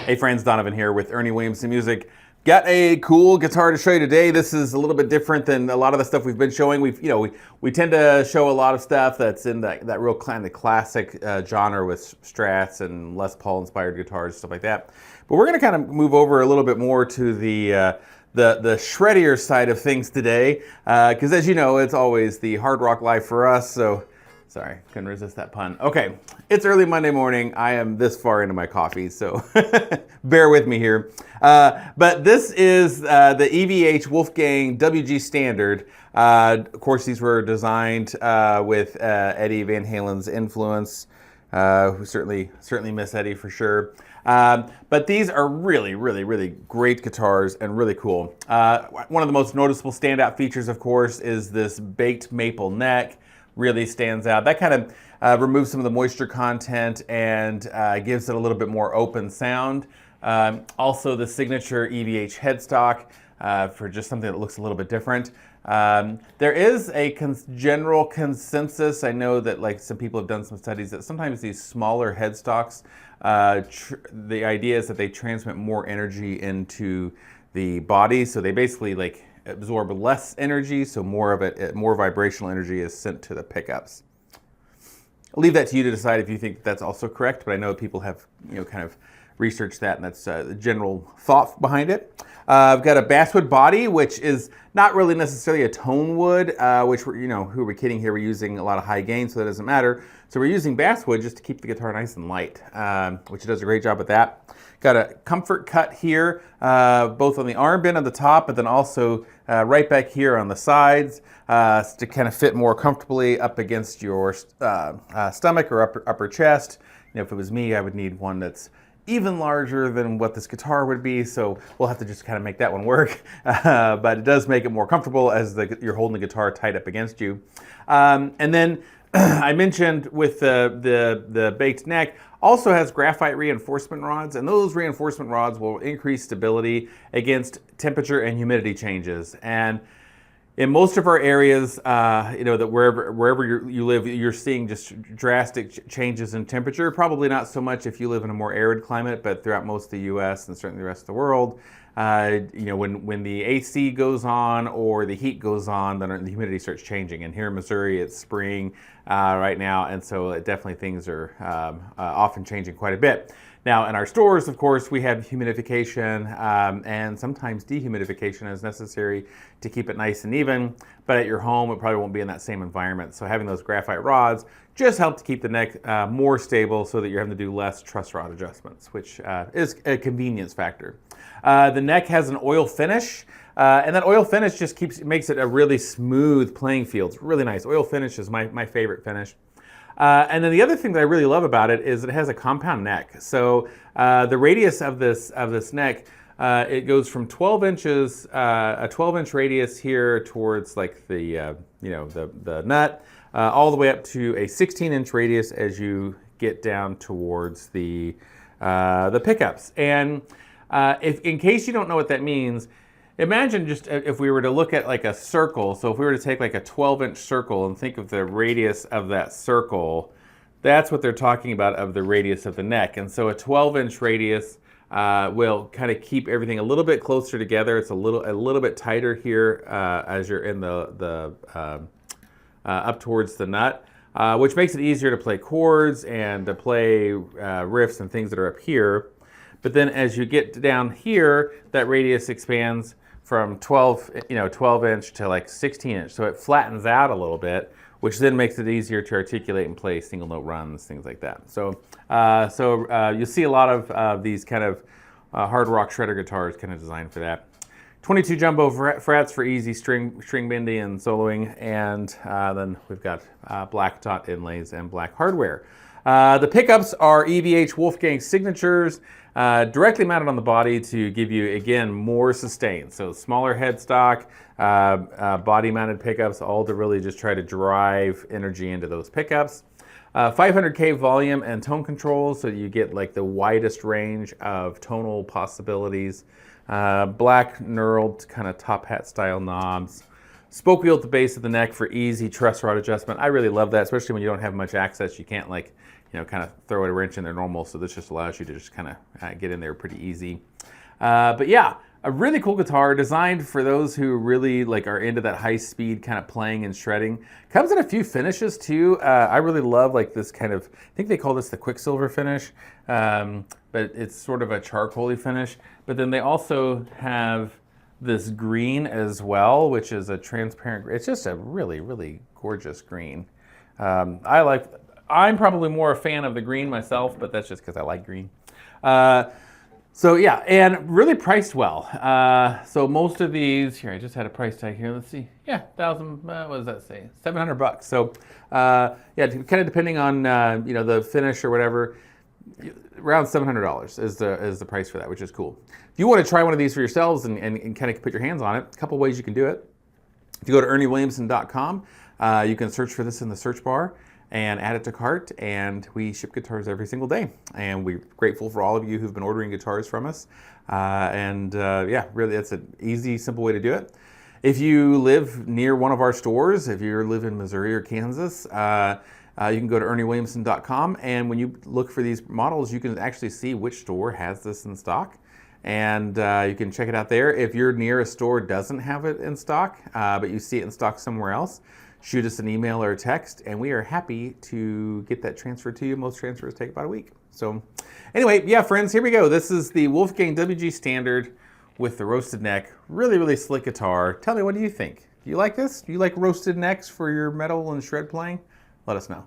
Hey friends, Donovan here with Ernie Williamson Music. Got a cool guitar to show you today. This is a little bit different than a lot of the stuff we've been showing. We tend to show a lot of stuff that's in that real kind of classic genre with Strats and Les Paul inspired guitars, stuff like that. But we're going to kind of move over a little bit more to the shreddier side of things today, because as you know, it's always the hard rock life for us. So sorry, couldn't resist that pun. Okay, it's early Monday morning. I am this far into my coffee, so bear with me here. But this is the EVH Wolfgang WG Standard. Of course, these were designed with Eddie Van Halen's influence. Who certainly miss Eddie for sure. But these are really, really, really great guitars and really cool. One of the most noticeable standout features, of course, is this baked maple neck. Really stands out. That kind of removes some of the moisture content and gives it a little bit more open sound. Also, the signature EVH headstock for just something that looks a little bit different. There is a general consensus. I know that like some people have done some studies that sometimes these smaller headstocks, the idea is that they transmit more energy into the body, so they basically like absorb less energy, so more of it, more vibrational energy is sent to the pickups. I'll leave that to you to decide if you think that's also correct, but I know people have, kind of researched that, and that's the general thought behind it. I've got a basswood body, which is not really necessarily a tone wood, which we're, who are we kidding here? We're using a lot of high gain, so that doesn't matter. So we're using basswood just to keep the guitar nice and light, which it does a great job with that. Got a comfort cut here, both on the arm bend on the top, but then also right back here on the sides to kind of fit more comfortably up against your stomach or upper chest. If it was me, I would need one that's even larger than what this guitar would be, so we'll have to just kind of make that one work. But it does make it more comfortable as you're holding the guitar tight up against you. And then I mentioned with the baked neck, also has graphite reinforcement rods, and those reinforcement rods will increase stability against temperature and humidity changes. And in most of our areas, that wherever you live, you're seeing just drastic changes in temperature. Probably not so much if you live in a more arid climate, but throughout most of the U.S. and certainly the rest of the world, when the AC goes on or the heat goes on, then the humidity starts changing. And here in Missouri, it's spring right now, and so definitely things are often changing quite a bit. Now, in our stores, of course, we have humidification and sometimes dehumidification as necessary to keep it nice and even. But at your home, it probably won't be in that same environment. So having those graphite rods just help to keep the neck more stable so that you're having to do less truss rod adjustments, which is a convenience factor. The neck has an oil finish. And that oil finish just makes it a really smooth playing field. It's really nice. Oil finish is my favorite finish. And then the other thing that I really love about it is it has a compound neck. So the radius of this neck, it goes from 12 inches, a 12-inch radius here towards like the nut, all the way up to a 16-inch radius as you get down towards the pickups. And in case you don't know what that means, imagine just if we were to look at like a circle. So if we were to take like a 12-inch circle and think of the radius of that circle, that's what they're talking about of the radius of the neck. And so a 12-inch radius will kind of keep everything a little bit closer together. It's a little bit tighter here as you're in the up towards the nut, which makes it easier to play chords and to play riffs and things that are up here. But then as you get down here, that radius expands from 12 inch to like 16 inch. So it flattens out a little bit, which then makes it easier to articulate and play single note runs, things like that. So you'll see a lot of these kind of hard rock shredder guitars kind of designed for that. 22 jumbo frets for easy string bending and soloing, and then we've got black dot inlays and black hardware. The pickups are EVH Wolfgang signatures, directly mounted on the body to give you, again, more sustain. So smaller headstock, body-mounted pickups, all to really just try to drive energy into those pickups. 500K volume and tone control, so you get like the widest range of tonal possibilities. Black knurled kind of top hat style knobs. Spoke wheel at the base of the neck for easy truss rod adjustment. I really love that, especially when you don't have much access. You can't kind of throw a wrench in there normal, so this just allows you to just kind of get in there pretty easy. But yeah, a really cool guitar designed for those who really are into that high speed kind of playing and shredding. Comes in a few finishes too. I really love this kind of, I think they call this the Quicksilver finish, but it's sort of a charcoaly finish. But then they also have this green as well, which is a transparent, it's just a really, really gorgeous green. I'm probably more a fan of the green myself, but that's just because I like green. So yeah, and really priced well. So most of these, here, I just had a price tag here, let's see. Yeah, what does that say? $700. So yeah, kind of depending on, the finish or whatever, around $700 is the price for that, which is cool. If you want to try one of these for yourselves and kind of put your hands on it, a couple ways you can do it. If you go to ErnieWilliamson.com, you can search for this in the search bar and add it to cart, and we ship guitars every single day. And we're grateful for all of you who've been ordering guitars from us. Yeah, really, that's an easy, simple way to do it. If you live near one of our stores, if you live in Missouri or Kansas, you can go to ErnieWilliamson.com, and when you look for these models, you can actually see which store has this in stock. And you can check it out there. If you're near a store doesn't have it in stock, but you see it in stock somewhere else, shoot us an email or a text, and we are happy to get that transferred to you. Most transfers take about a week. So anyway, yeah, friends, here we go. This is the Wolfgang WG Standard with the roasted neck. Really, really slick guitar. Tell me, what do you think? Do you like this? Do you like roasted necks for your metal and shred playing? Let us know.